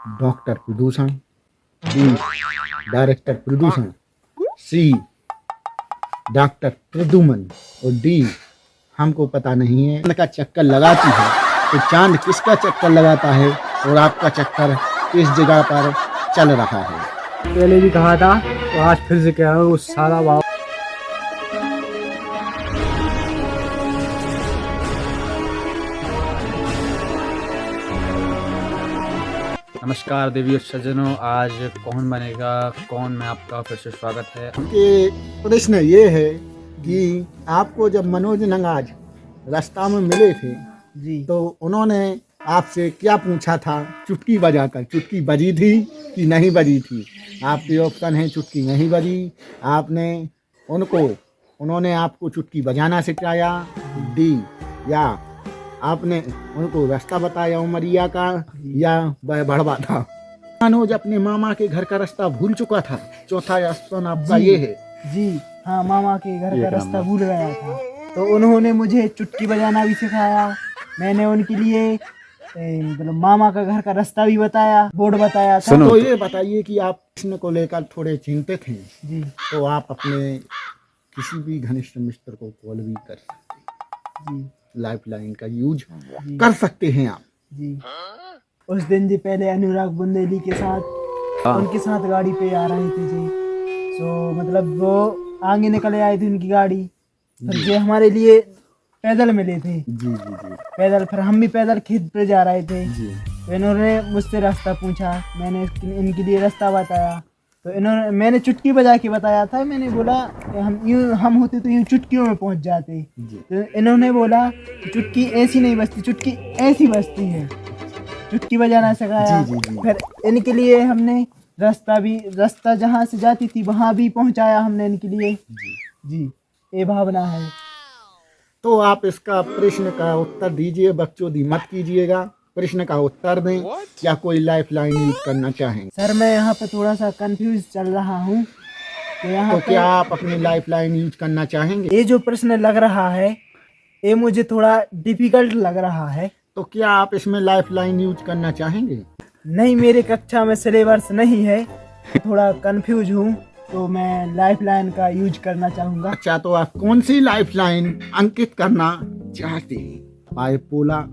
Doctor प्रदूषण, be director प्रदूषण, सी doctor Pradyuman और डी हमको पता नहीं है। चांद का चक्कर लगाती है तो चांद किसका चक्कर लगाता है और आपका चक्कर किस जगह पर चल रहा है? पहले भी कहा था तो आज फिर से कह रहा हूँ, सारा भाव। नमस्कार देवी और सज्जनों, आज कौन बनेगा कौन में आपका फिर से स्वागत है। उनके प्रश्न ये है कि आपको जब मनोज नंगाज रास्ता में मिले थे जी तो उन्होंने आपसे क्या पूछा था? चुटकी बजाकर, चुटकी बजी थी कि नहीं बजी थी? आपके ऑप्शन है चुटकी नहीं बजी, उन्होंने आपको चुटकी बजाना सिखाया, डी या आपने उनको रास्ता बताया उमरिया का, या वह भड़वा था। मनोज अपने मामा के घर का रास्ता भूल चुका था। चौथा ऑप्शन आपका ये है। जी हाँ, मामा के घर का रास्ता भूल गया था तो उन्होंने मुझे चुटकी बजाना भी सिखाया। मैंने उनके लिए मतलब मामा का घर का रास्ता भी बताया, बोर्ड बताया था। तो ये बताइए कि आप प्रश्न को लेकर थोड़े चिंतित हैं जी तो आप अपने किसी भी घनिष्ठ मित्र को कॉल भी कर सकते हैं। जी लाइफलाइन का यूज कर सकते हैं आप। जी उस दिन जी पहले अनुराग बुंदेली के साथ उनके साथ गाड़ी पे आ रहे थे जी। सो मतलब वो आगे निकले आए थे उनकी गाड़ी, फिर ये हमारे लिए पैदल मिले थे। जी जी जी पैदल, फिर हम भी पैदल खेत पे जा रहे थे जी तो इन्होंने मुझसे रास्ता पूछा, मैंने इनके लिए रास्ता बताया। तो मैंने चुटकी बजा के बताया था। मैंने बोला हम होते तो यूँ चुटकियों में पहुंच जाते। जी। तो इन्होंने बोला कि चुटकी ऐसी नहीं बजती, चुटकी ऐसी बजती है। चुटकी बजाना सिखाया। जी, जी, जी। फिर इनके लिए हमने रास्ता जहाँ से जाती थी वहाँ भी पहुँचाया हमने इनके लिए। जी ये भावना है। तो आप इसका प्रश्न का उत्तर दीजिए, बकचोदी मत कीजिएगा, प्रश्न का उत्तर दें। क्या कोई लाइफलाइन यूज करना चाहेंगे? सर मैं यहाँ पे थोड़ा सा कंफ्यूज चल रहा हूँ तो यहाँ तो पे क्या आप अपनी लाइफलाइन यूज करना चाहेंगे? ये जो प्रश्न लग रहा है ये मुझे थोड़ा डिफिकल्ट लग रहा है। तो क्या आप इसमें लाइफलाइन यूज करना चाहेंगे? नहीं, मेरे कक्षा में सिलेबस नहीं है, थोड़ा कंफ्यूज हूँ तो मैं लाइफलाइन का यूज करना चाहूँगा। अच्छा, तो आप कौन सी लाइफलाइन अंकित करना चाहते हैं? बाइपोला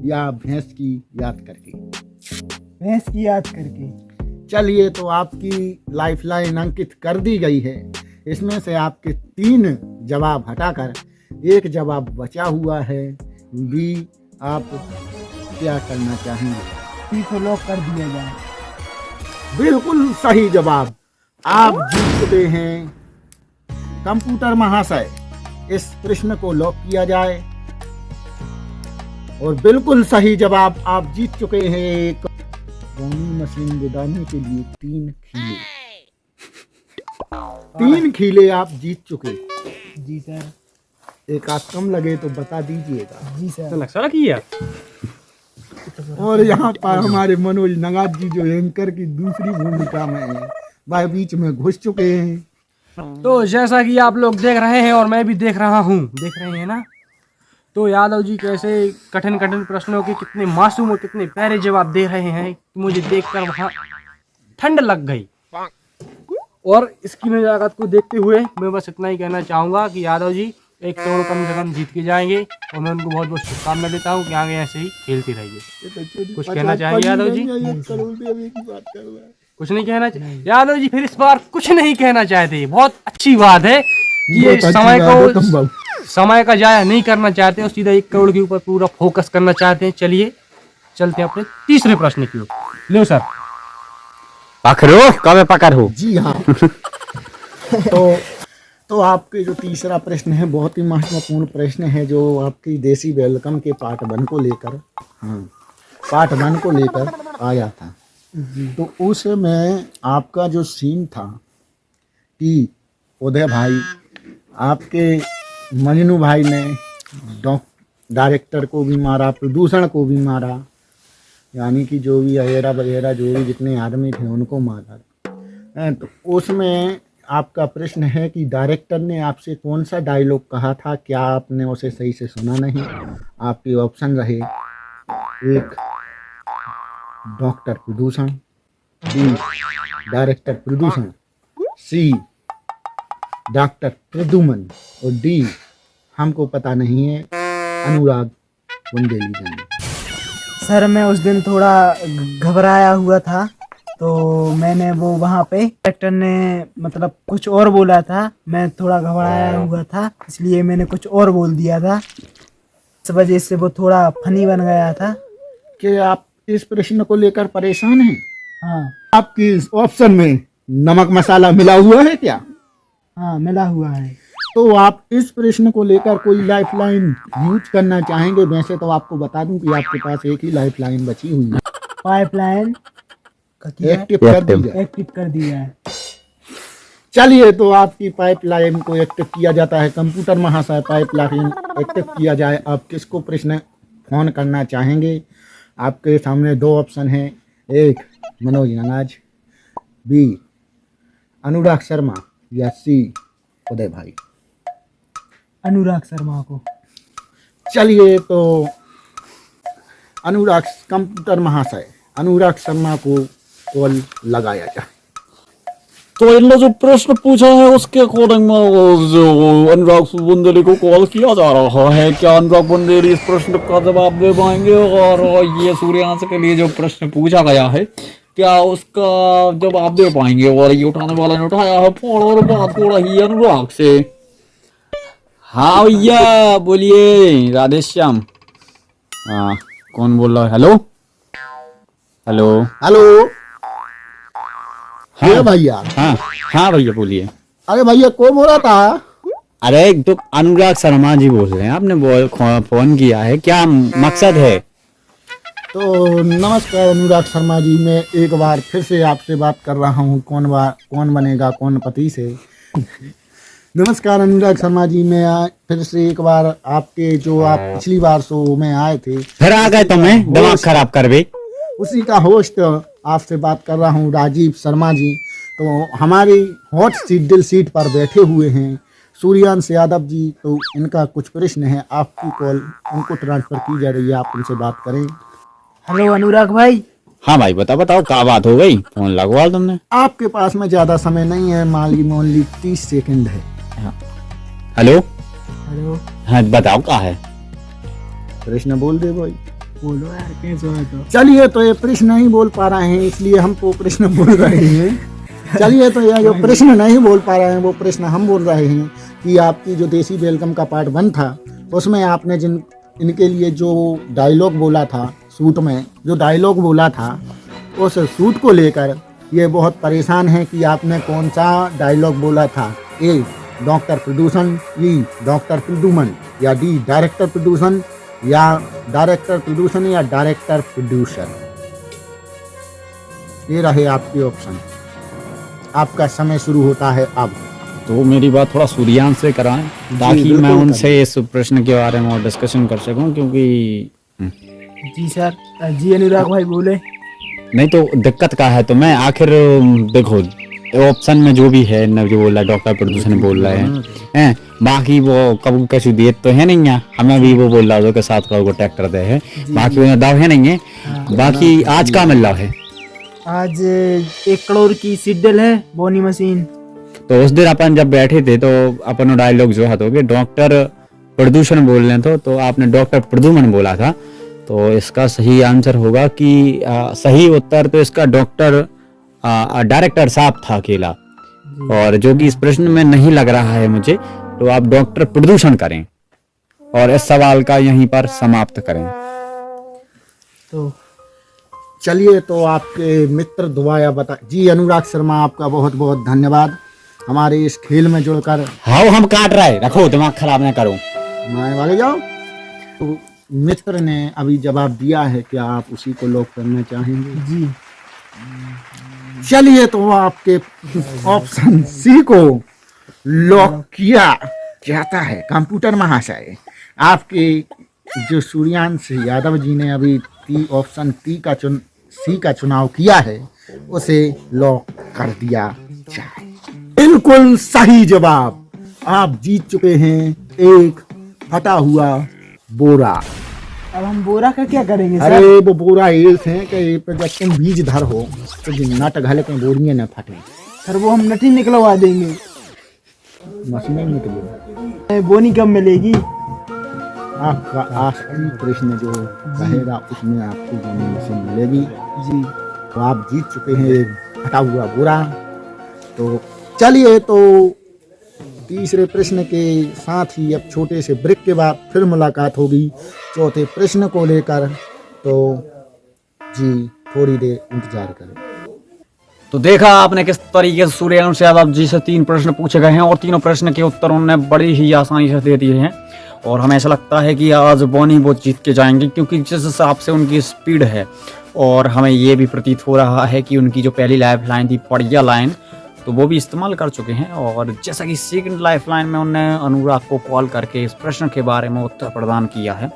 या भैंस की याद करके? भैंस की याद करके। चलिए, तो आपकी लाइफलाइन अंकित कर दी गई है। इसमें से आपके 3 जवाब हटाकर एक जवाब बचा हुआ है। बी, आप क्या करना चाहेंगे? सी को लॉक कर दिया जाए। बिल्कुल सही जवाब। आप जीत चुके हैं। कंप्यूटर महाशय, इस प्रश्न को लॉक किया जाए। और बिल्कुल सही जवाब, आप जीत चुके हैं एक बोनी मशीन गुदाने के लिए 3 खीले। 3 खीले आप जीत चुके। जी सर। एक आध कम लगे तो बता दीजिएगा। जी सर। नक्शा किया। और यहाँ पर हमारे मनोज नंगाज जी जो एंकर की दूसरी भूमिका में है, वह बीच में घुस चुके हैं। तो जैसा कि आप लोग देख रहे हैं और मैं भी देख रहा हूँ, देख रहे हैं ना, तो यादव जी कैसे कठिन कठिन प्रश्नों के कितने मासूम और कितने प्यारे जवाब दे रहे हैं कि मुझे देखकर वहाँ ठंड लग गई। और इसकी नजाकत को देखते हुए मैं बस इतना ही कहना चाहूँगा कि यादव जी 1 करोड़ कम से कम जीत के जाएंगे और मैं उनको बहुत बहुत शुभकामनाएं देता हूँ कि आगे ऐसे ही खेलते रहिए। कुछ कहना चाहेंगे यादव जी? कुछ नहीं कहना चाहिए यादव जी? फिर इस बार कुछ नहीं कहना चाहते। बहुत अच्छी बात है कि ये समय का जाया नहीं करना चाहते और सीधा 1 करोड़ के ऊपर पूरा फोकस करना चाहते हैं। चलिए चलते हैं अपने तीसरे प्रश्न की ओर। लो सर। पकड़ो, कब पकड़ हो? जी हाँ। तो आपके जो तीसरा प्रश्न है बहुत ही महत्वपूर्ण प्रश्न है, जो आपकी देसी वेलकम के पार्ट 1 को लेकर, पार्ट 1 को लेकर आया था। तो उसमें आपका जो सीन था कि उदय भाई, आपके मजनू भाई ने डायरेक्टर को भी मारा, प्रदूषण को भी मारा, यानी कि जो भी अहेरा वगैरह जो भी जितने आदमी थे उनको मारा। तो उसमें आपका प्रश्न है कि डायरेक्टर ने आपसे कौन सा डायलॉग कहा था? क्या आपने उसे सही से सुना नहीं? आपके ऑप्शन रहे 1 डॉक्टर प्रदूषण, बी डायरेक्टर प्रदूषण, सी डॉक्टर प्रद्युमन और डी हमको पता नहीं है अनुराग बुंदेली जाने। सर मैं उस दिन थोड़ा घबराया हुआ था, तो मैंने वो वहाँ पे डॉक्टर ने मतलब कुछ और बोला था, मैं थोड़ा घबराया हुआ था इसलिए मैंने कुछ और बोल दिया था, इस वजह से वो थोड़ा फनी बन गया था। कि आप इस प्रश्न को लेकर परेशान हैं? हाँ आपकी इस ऑप्शन में नमक मसाला मिला हुआ है क्या? हाँ मिला हुआ है। तो आप इस प्रश्न को लेकर कोई लाइफलाइन यूज करना चाहेंगे? वैसे तो आपको बता दूं कि आपके पास एक ही लाइफलाइन बची हुई है, पाइपलाइन एक्टिव कर दी जाए। एक्टिव कर दिया है। चलिए तो आपकी पाइपलाइन को एक्टिव किया जाता है। कंप्यूटर महाशय पाइपलाइन एक्टिव किया जाए। आप किसको प्रश्न फोन करना चाहेंगे? आपके सामने दो ऑप्शन हैं, एक मनोज नगाज, बी अनुराग शर्मा या सी उदय भाई। अनुराग शर्मा को। चलिए तो अनुराग कंप्यूटर महाशय अनुराग शर्मा को कॉल लगाया जाए। तो इनने जो प्रश्न पूछा है उसके अकॉर्डिंग में जो अनुराग बुंदेली को कॉल किया जा रहा है। क्या अनुराग बुंदेली इस प्रश्न का जवाब दे पाएंगे? और ये सूर्यांश के लिए जो प्रश्न पूछा गया है क्या उसका जवाब दे पाएंगे? और ये उठाने वाला ने उठाया है फोन और बात हो रही है अनुराग से। हाँ भैया बोलिए। राधे श्याम। हाँ कौन बोल रहा है? हेलो हेलो हेलो हाँ भैया। हाँ हाँ भैया बोलिए। अरे भैया कौन बोल रहा था? अरे तो अनुराग शर्मा जी बोल रहे हैं, आपने फोन किया है, क्या मकसद है? तो नमस्कार अनुराग शर्मा जी, मैं एक बार फिर से आपसे बात कर रहा हूँ कौन बनेगा कौन पति से। नमस्कार अनुराग शर्मा जी, मैं फिर से एक बार आपके जो आप पिछली बार शो में आए थे फिर आ गए तो मैं दिमाग खराब कर भी। उसी का होस्ट आपसे बात कर रहा हूँ राजीव शर्मा जी। तो हमारी हॉट सीट दिल सीट पर बैठे हुए हैं सूर्यांश यादव जी। तो इनका कुछ प्रश्न है, आपकी कॉल उनको ट्रांसफर की जा रही है, आप उनसे बात करें। हेलो अनुराग भाई। हाँ भाई बताओ क्या बात हो गई? फोन लगवा तुमने। आपके पास में ज्यादा समय नहीं है, माली ओनली 30 सेकंड है। हेलो हेलो हाँ बताओ क्या है? प्रश्न बोल दे भाई। बोलो यार कैसे हो? तो चलिए तो ये प्रश्न नहीं बोल पा रहे हैं इसलिए हम तो प्रश्न बोल रहे हैं। चलिए तो यह जो प्रश्न नहीं बोल पा रहे हैं वो प्रश्न हम बोल रहे हैं कि आपकी जो देसी वेलकम का पार्ट 1 था उसमें आपने इनके लिए जो डायलॉग बोला था, शूट में जो डायलॉग बोला था, उस शूट को लेकर ये बहुत परेशान है कि आपने कौन सा डायलॉग बोला था। ए डॉक्टर प्रदूषण, बी डॉक्टर प्रद्युमन या डी डायरेक्टर प्रदूषण या डायरेक्टर प्रदूषण या डायरेक्टर प्रोड्यूसर। ये रहे आपके ऑप्शन। आपका समय शुरू होता है अब। तो मेरी बात थोड़ा सूर्यांश से कराएं ताकि बिल्कुल मैं उनसे इस प्रश्न के बारे में और डिस्कशन कर सकूं, क्योंकि जी सर। जी अनुराग भाई बोले। नहीं तो दिक्कत क्या है। तो मैं आखिर देखो ऑप्शन में जो भी है न, जो बोला डॉक्टर प्रदूषण बोल रहे हैं, बाकी वो कब कैसे दिए तो है नहीं है। हमें भी वो बोल रहा था कि 7 करोड़ को ट्रैक्टर दे है, बाकी उन्हें दाव है नहीं है। बाकी आज का मिल रहा है, आज 1 करोड़ की सीडल है बोनी मशीन। तो उस दिन अपन जब बैठे थे तो अपन डायलॉग जो है तो डॉक्टर प्रदूषण बोल रहे थे, तो आपने डॉक्टर प्रद्युमन बोला था। तो इसका सही आंसर होगा कि सही उत्तर तो इसका डॉक्टर डायरेक्टर साहब था अकेला, और जो कि इस प्रश्न में नहीं लग रहा है मुझे, तो आप डॉक्टर प्रदूषण करें और इस सवाल का यहीं पर समाप्त करें। तो चलिए तो आपके मित्र दुआया बता जी। अनुराग शर्मा आपका बहुत बहुत धन्यवाद हमारे इस खेल में जुड़कर। हाँ हम काट रहे, रखो दिमाग खराब ना करो। मैं वाले जाओ। तो मित्र ने अभी जवाब दिया है, क्या आप उसी को लॉक करना चाहेंगे? जी चलिए तो आपके ऑप्शन सी को लॉक किया जाता है। कंप्यूटर महाशय, आपके जो सूर्यांश यादव जी ने अभी ऑप्शन सी का चुनाव किया है उसे लॉक कर दिया जाए। बिल्कुल सही जवाब। आप जीत चुके हैं एक फटा हुआ बोरा। अब हम बोरा का क्या करेंगे सर? अरे वो बोरा ऐसे है कि ये पे जब तुम बीज धर हो तो नट घले के बोरियां न फटे। सर वो हम नटी निकलवा देंगे। मशीन में निकले। बोनी कब मिलेगी? आपका आखिरी प्रश्न जो रहेगा उसमें आपको बोनी मशीन मिलेगी जी। तो आप जीत चुके हैं एक फटा हुआ बोरा। तो चलिए, तो तीसरे प्रश्न के साथ ही अब छोटे से ब्रेक के बाद फिर मुलाकात होगी चौथे प्रश्न को लेकर। तो जी थोड़ी देर इंतजार करें। तो देखा आपने किस तरीके से सूर्यानुष यादव जी से 3 प्रश्न पूछे गए हैं और तीनों प्रश्न के उत्तर उन्होंने बड़ी ही आसानी से दे दिए हैं। और हमें ऐसा लगता है कि आज बॉनी वो जीत के जाएंगे, क्योंकि जिस हिसाब से उनकी स्पीड है और हमें ये भी प्रतीत हो रहा है कि उनकी जो पहली लाइफ लाइन थी पड़िया लाइन, तो वो भी इस्तेमाल कर चुके हैं। और जैसा कि सेकंड लाइफ लाइन में उन्होंने अनुराग को कॉल करके इस प्रश्न के बारे में उत्तर प्रदान किया है,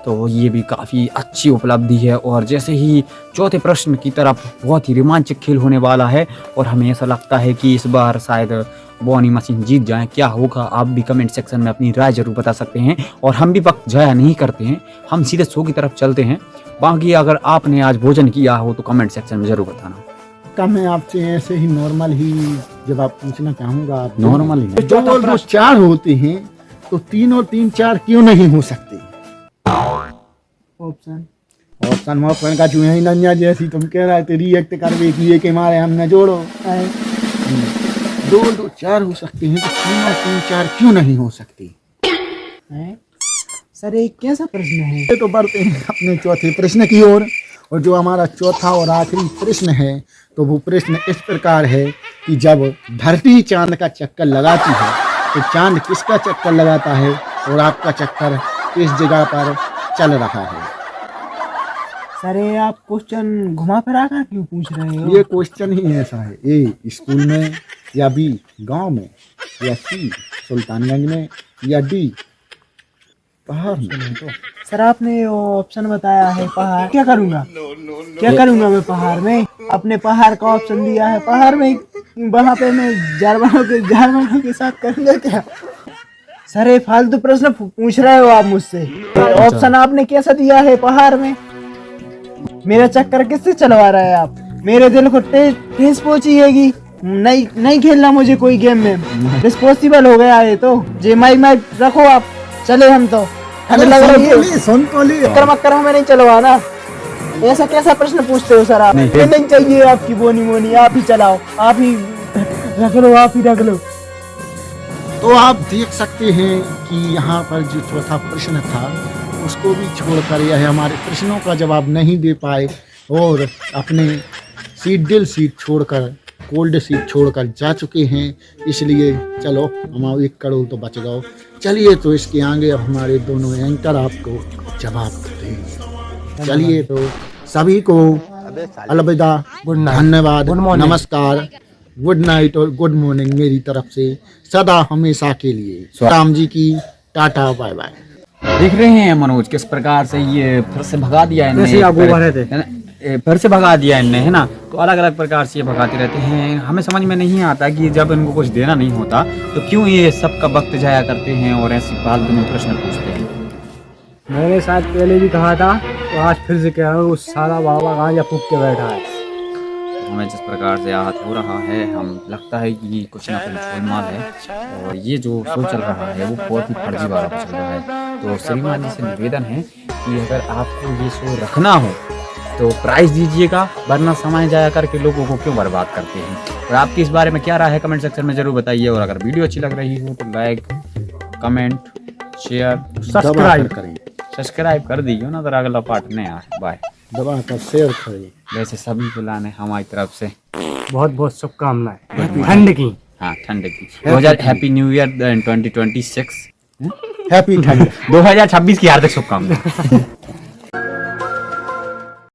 तो ये भी काफ़ी अच्छी उपलब्धि है। और जैसे ही चौथे प्रश्न की तरफ बहुत ही रोमांचक खेल होने वाला है और हमें ऐसा लगता है कि इस बार शायद बॉनी मशीन जीत जाए। क्या होगा आप भी कमेंट सेक्शन में अपनी राय जरूर बता सकते हैं। और हम भी वक्त जाया नहीं करते हैं, हम सीधे शो की तरफ चलते हैं। बाकी अगर आपने आज भोजन किया हो तो कमेंट सेक्शन में जरूर बताना। का मैं आपसे ऐसे ही नॉर्मल ही जवाब पूछना चाहूंगा। आप नॉर्मल ही जो और जो 4 होते हैं तो 3 और 3 4 क्यों नहीं हो सकते? ऑप्शन का चूहे नन्या जैसी तुम कह रहे थे रिएक्ट कर किए के मारे हमने जोड़ो। 2 2 4 हो सकते हैं तो 3 और 3 4 क्यों नहीं हो सकती? सर एक कैसा प्रश्न है? तो बढ़ते हैं अपने चौथे प्रश्न की ओर। और जो हमारा चौथा और आखिरी प्रश्न है तो वो प्रश्न इस प्रकार है कि जब धरती चांद का चक्कर लगाती है तो चांद किसका चक्कर लगाता है और आपका चक्कर किस जगह पर चल रहा है? सर ये आप क्वेश्चन घुमा फिरा कर क्यों पूछ रहे हो? ये क्वेश्चन ही ऐसा है, ए स्कूल में या बी गांव में या सी सुल्तानगंज में या डी पहाड़ में। तो सर आपने ऑप्शन बताया है पहाड़, क्या करूँगा? क्या करूँगा मैं पहाड़ में? अपने पहाड़ का ऑप्शन दिया है, पहाड़ में वहाँ पे मैं जानवरों के साथ करूँगा क्या? सर ये फालतू प्रश्न पूछ रहे हो आप मुझसे। ऑप्शन आपने कैसा दिया है पहाड़ में? मेरा चक्कर किससे चलवा रहा है आप? मेरे दिल को ठेस पहुंचेगी। नहीं खेलना मुझे कोई गेम में, रिस्पॉन्सिबल हो गया है। तो जे माइक रखो आप, चले हम तो ठंड लग रही है। सुन तो ली मक्कर में नहीं चलवाना। ऐसा कैसा प्रश्न पूछते हो सर आप? नहीं चाहिए आपकी बोनी मोनी, आप ही चलाओ, आप ही रख लो। तो आप देख सकते हैं कि यहाँ पर जो चौथा प्रश्न था उसको भी छोड़कर यह हमारे प्रश्नों का जवाब नहीं दे पाए और अपने सीट छोड़कर कोल्ड सीट छोड़कर जा चुके हैं। इसलिए चलो हमारा 1 करोड़ तो बच गए। चलिए तो इसके आगे अब हमारे दोनों एंकर आपको जवाब देंगे। चलिए तो सभी को अलविदा, धन्यवाद, नमस्कार, गुड नाइट और गुड मॉर्निंग मेरी तरफ से सदा हमेशा के लिए। राम जी की टाटा बाय बाय। देख रहे हैं मनोज किस प्रकार से ये फिर से भगा दिया इनने, फिर से भगा दिया इनने, है ना। तो अलग अलग प्रकार से ये भगाते रहते हैं। हमें समझ में नहीं आता कि जब इनको कुछ देना नहीं होता तो क्यों ये सबका वक्त जाया करते हैं और ऐसी फालतू में प्रश्न पूछते हैं। मैंने शायद पहले भी कहा था तो आज फिर से कह रहा हूँ, साला बाबा गांजा फूक के बैठा है। हमें जिस प्रकार से आहत हो रहा है, हम लगता है कि कुछ ना कुछ गोलमाल है और ये जो शो चल रहा है वो बहुत ही फर्जीवाड़ा चल रहा है। तो श्रीमान जी से निवेदन है कि अगर आपको ये शो रखना हो तो प्राइस दीजिएगा, वरना समय जाया करके लोगों को क्यों बर्बाद करते हैं। और आपकी इस बारे में क्या राय है कमेंट सेक्शन में जरूर बताइए। और अगर वीडियो अच्छी लग रही हो तो लाइक, कमेंट, शेयर, सब्सक्राइब कर दीजिए ना, तो अगला पार्ट नहीं आए। बाय। दबा कर शेयर करिए। वैसे सभी बुलाने हमारी तरफ से बहुत बहुत शुभकामनाएं ठंड की। हाँ, ठंड की 2000 हैप्पी न्यू ईयर 2026 हैप्पी ठंड 2026 की हार्दिक शुभकामनाएं।